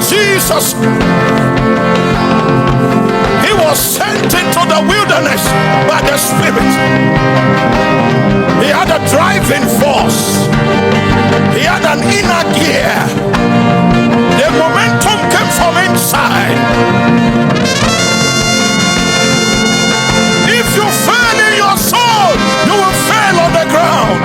Jesus, he was sent into the wilderness by the Spirit. He had a driving force. He had an inner gear. The momentum came from inside. If you fail in your soul, you will fail on the ground.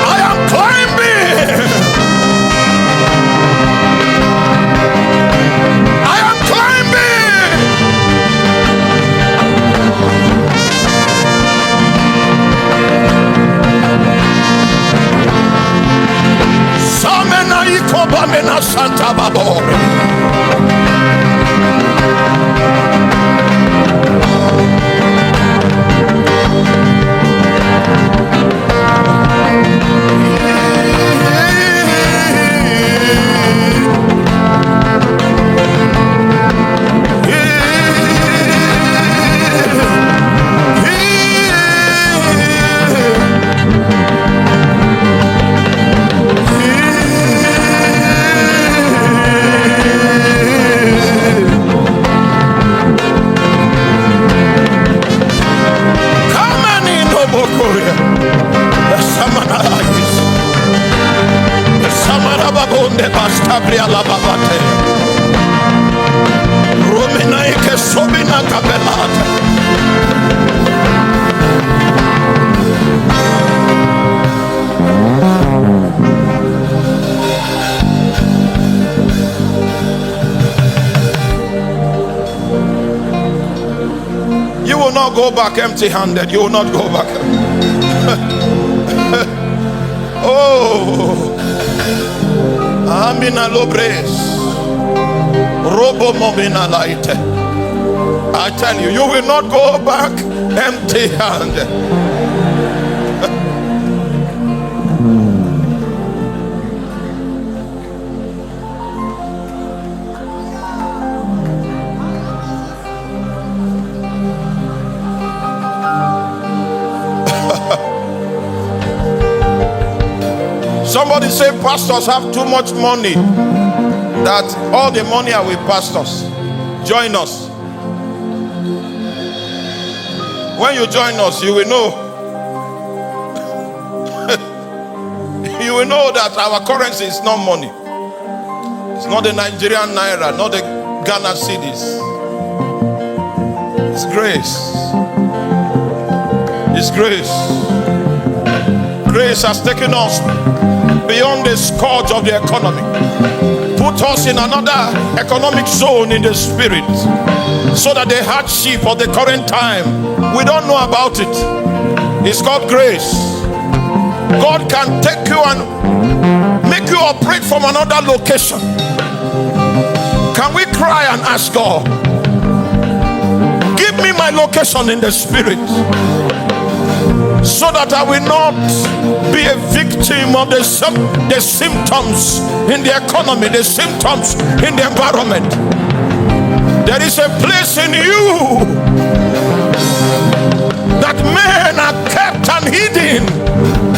I am climbing. I am climbing. Samena ikobamena Santa Babore. You will not go back empty-handed. You will not go back. Oh, Amina Lobres, Robo Momina Light. I tell you, you will not go back empty-handed. Somebody say pastors have too much money, that all the money are with pastors. Join us. When you join us, you will know. You will know that our currency is not money. It's not the Nigerian naira, not the Ghana cedis. It's grace. It's grace. Grace has taken us beyond the scourge of the economy, put us in another economic zone in the spirit, so that the hardship of the current time, we don't know about it. It's called grace. God can take you and make you operate from another location. Can we cry and ask God, give me my location in the spirit, so that I will not be a victim of the symptoms in the economy, the symptoms in the environment. There is a place in you that men are kept and hidden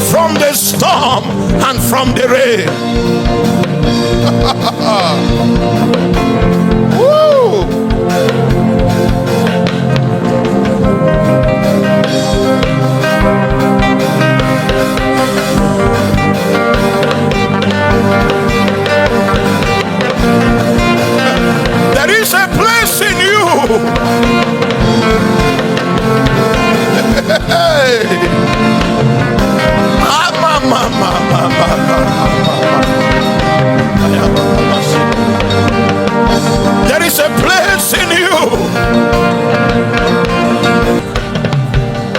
from the storm and from the rain. Woo! There is a place in you. There is a place in you.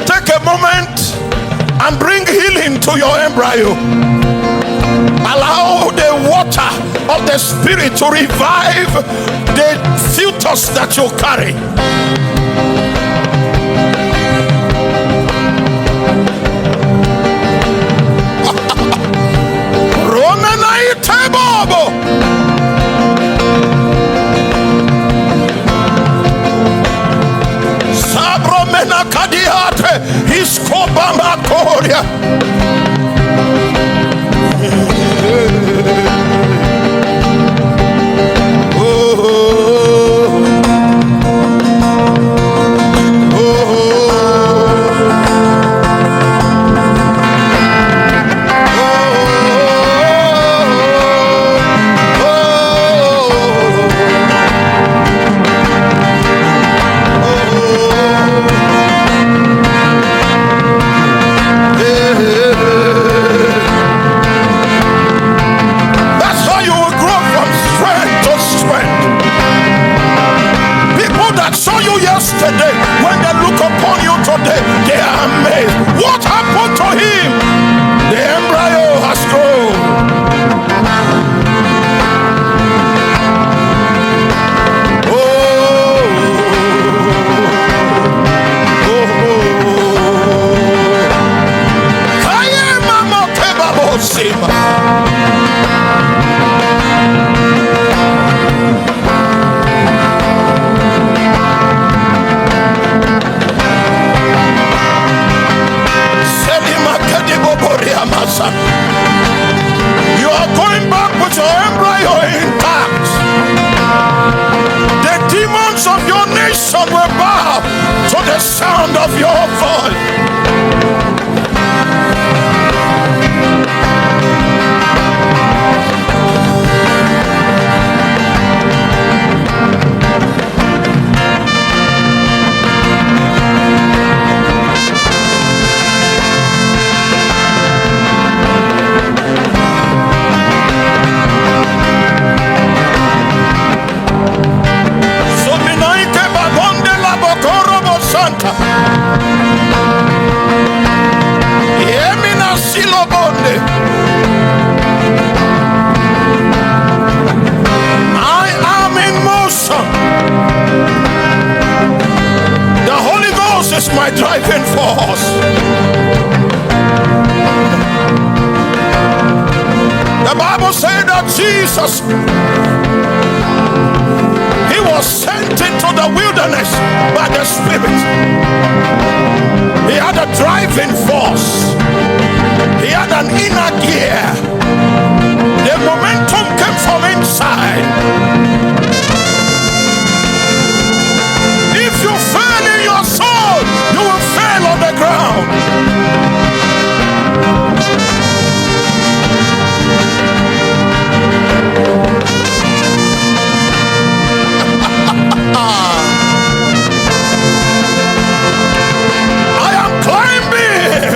Take a moment and bring healing to your embryo. Allow the water of the spirit to revive the fetus that you carry. Iskobama Korea. Yesterday, when they look upon you today, they are amazed. What happened to him? The embryo has grown. I am a Moteba Sima. You are going back with your embryo intact. The demons of your nation will bow to the sound of your voice. I am in motion. The Holy Ghost is my driving force. The Bible said that Jesus, he was sent into the wilderness by the Spirit. He had a driving force. He had an inner gear. The momentum came from inside. If you fail in your soul, you will fail on the ground. I am climbing.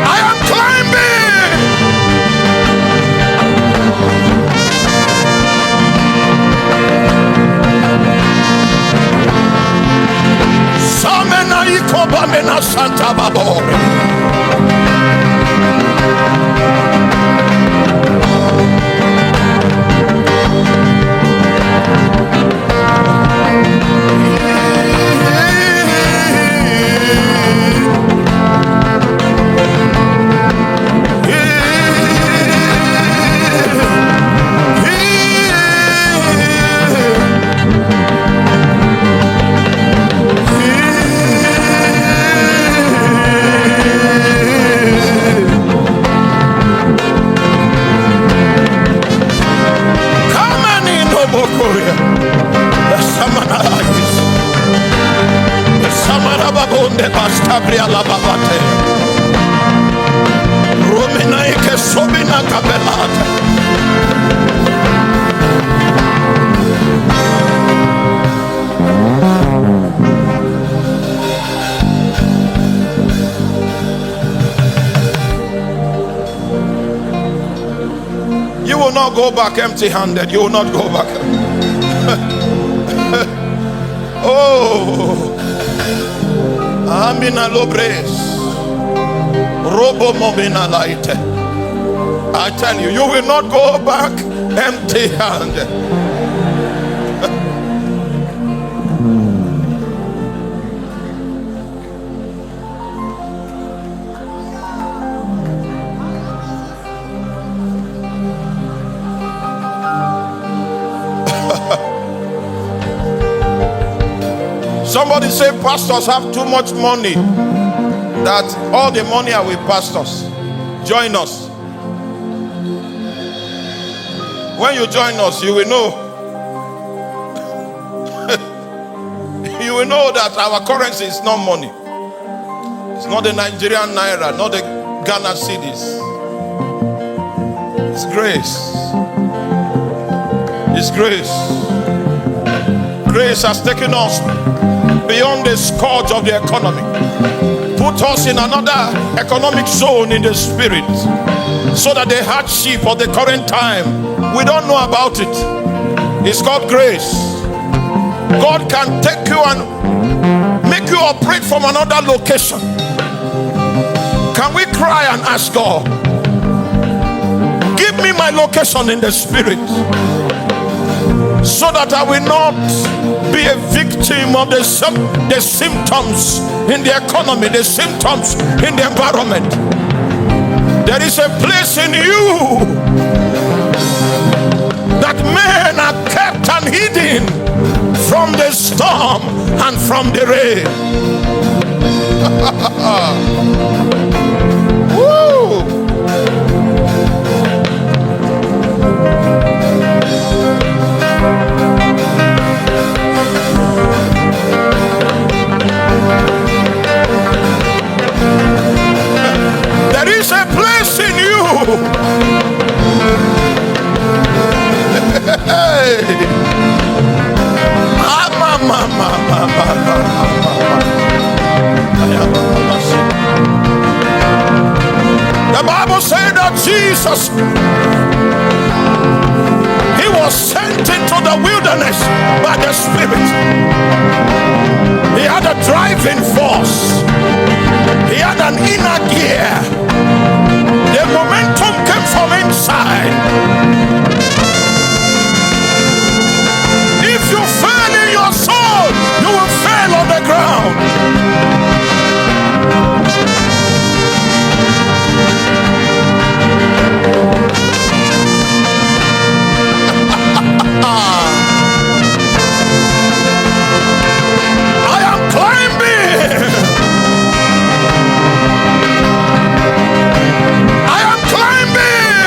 I am climbing. Samena ikobamena Santa Babore. You will not go back empty-handed. You will not go back. Oh, Amina Lobres, Robo Momina Light. I tell you, you will not go back empty-handed. Somebody say pastors have too much money, that all the money are with pastors. Join us. When you join us, you will know. You will know that our currency is not money. It's not the Nigerian naira, not the Ghana cedis. It's grace. It's grace. Grace has taken us beyond the scourge of the economy, put us in another economic zone in the spirit, so that the hardship of the current time, we don't know about it. It's called grace. God can take you and make you operate from another location. Can we cry and ask God, give me my location in the spirit, so that I will not be a victim of the symptoms in the economy, the symptoms in the environment. There is a place in you that men are kept and hidden from the storm and from the rain. Woo! There is a place in you. Hey. The Bible said that Jesus, he was sent into the wilderness by the Spirit. He had a driving force. He had an inner gear. The momentum came from inside. If you fail in your soul, you will fail on the ground. I am climbing. I am climbing.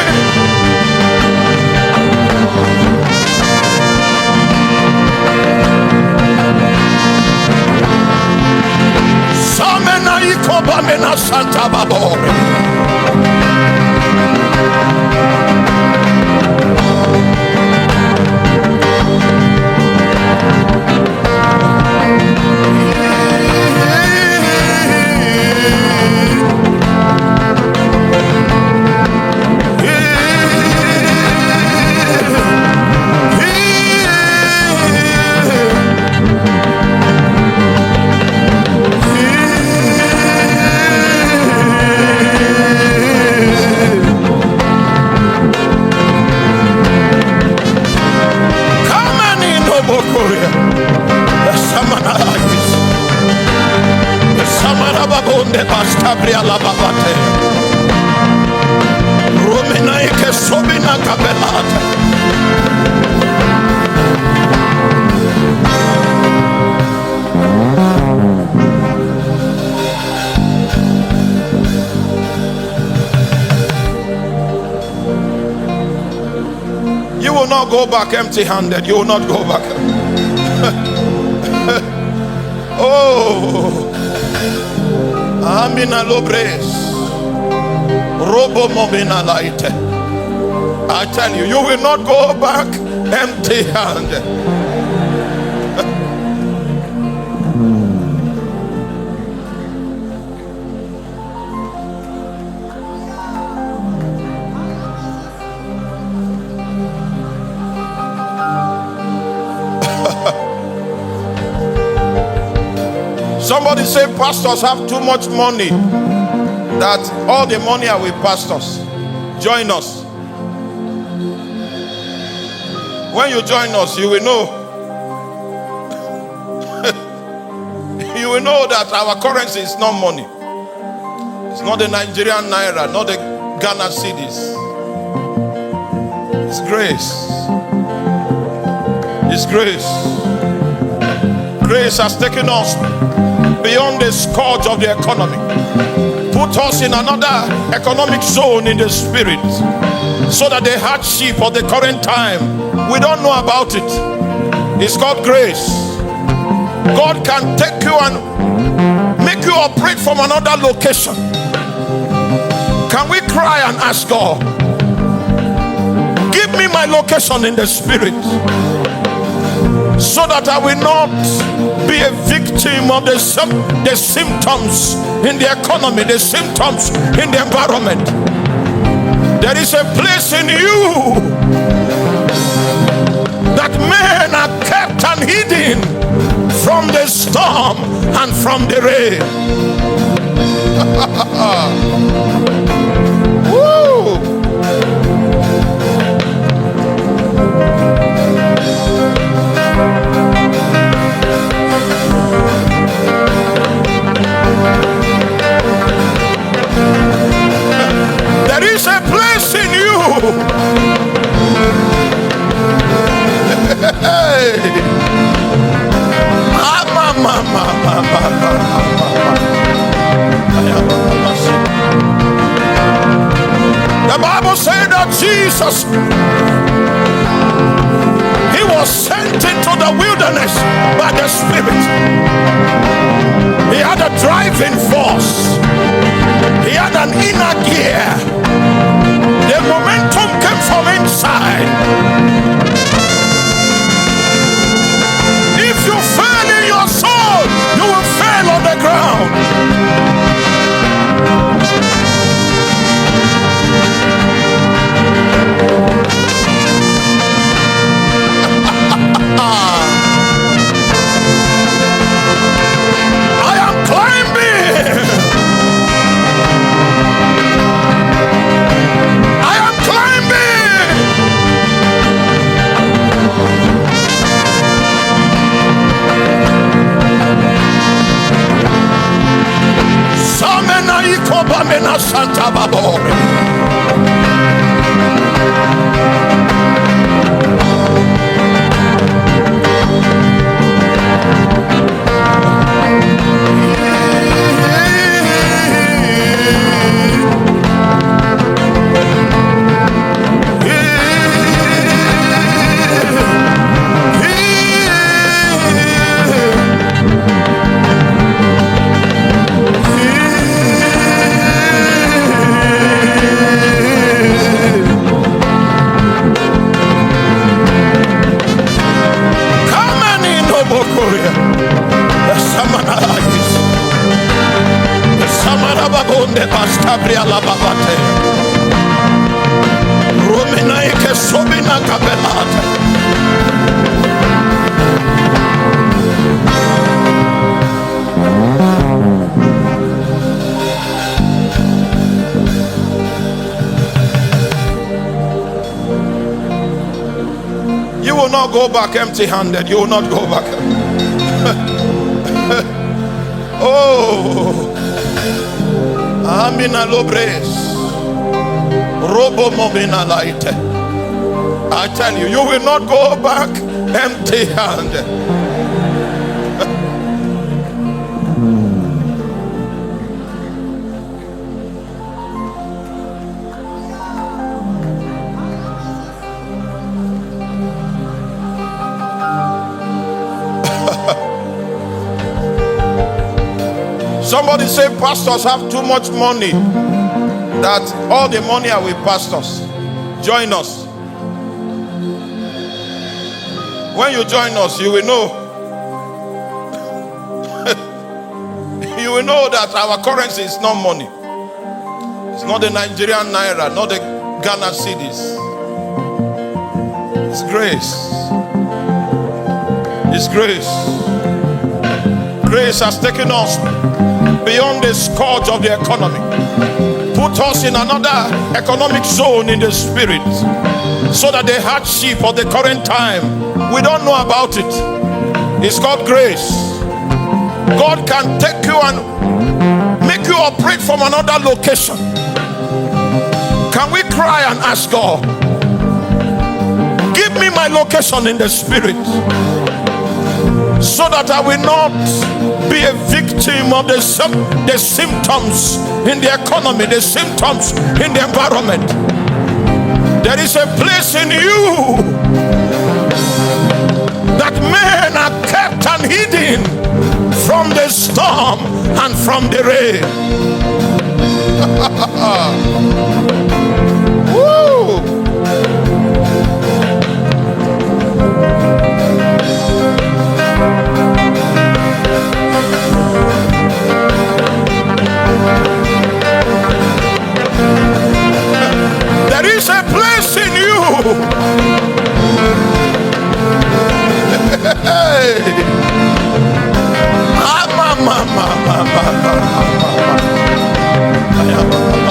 Samena ikoba mena santa babore. You will not go back empty-handed. You will not go back. Oh, Amina Lobres, Robo Momina Light. I tell you, you will not go back empty-handed. Somebody say pastors have too much money, that all the money are with pastors. Join us. When you join us, you will know. You will know that our currency is not money. It's not the Nigerian naira, not the Ghana cedis. It's grace. It's grace. Grace has taken us beyond the scourge of the economy, put us in another economic zone in the spirit, so that the hardship of the current time, we don't know about it. It's called grace. God can take you and make you operate from another location. Can we cry and ask God, give me my location in the spirit, so that I will not be a victim of the symptoms in the economy, the symptoms in the environment. There is a place in you that men are kept and hidden from the storm and from the rain. Woo! There is a place in you. Hey. The Bible said that Jesus, he was sent into the wilderness by the Spirit. He had a driving force. He had an inner gear. The momentum came from inside. If you fail in your soul, you will fail on the ground. I am climbing. I am climbing. Samena ikoba mena santa babore. You will not go back empty-handed. You will not go back. Oh, Amina Lobres, Robo Momina Light. I tell you, you will not go back empty-handed. Somebody say pastors have too much money, that all the money are with pastors. Join us. When you join us, you will know. You will know that our currency is not money. It's not the Nigerian naira, not the Ghana cedis. It's grace. It's grace. Grace has taken us beyond the scourge of the economy, put us in another economic zone in the spirit, so that the hardship of the current time, we don't know about it. It's called grace. God can take you and make you operate from another location. Can we cry and ask God, give me my location in the spirit, so that I will not be a victim of the symptoms in the economy, the symptoms in the environment. There is a place in you that men are kept and hidden from the storm and from the rain. Woo! There is a place in you. Hey. Ah, ma, ma, ma, ma, ma, ma, ma, ma.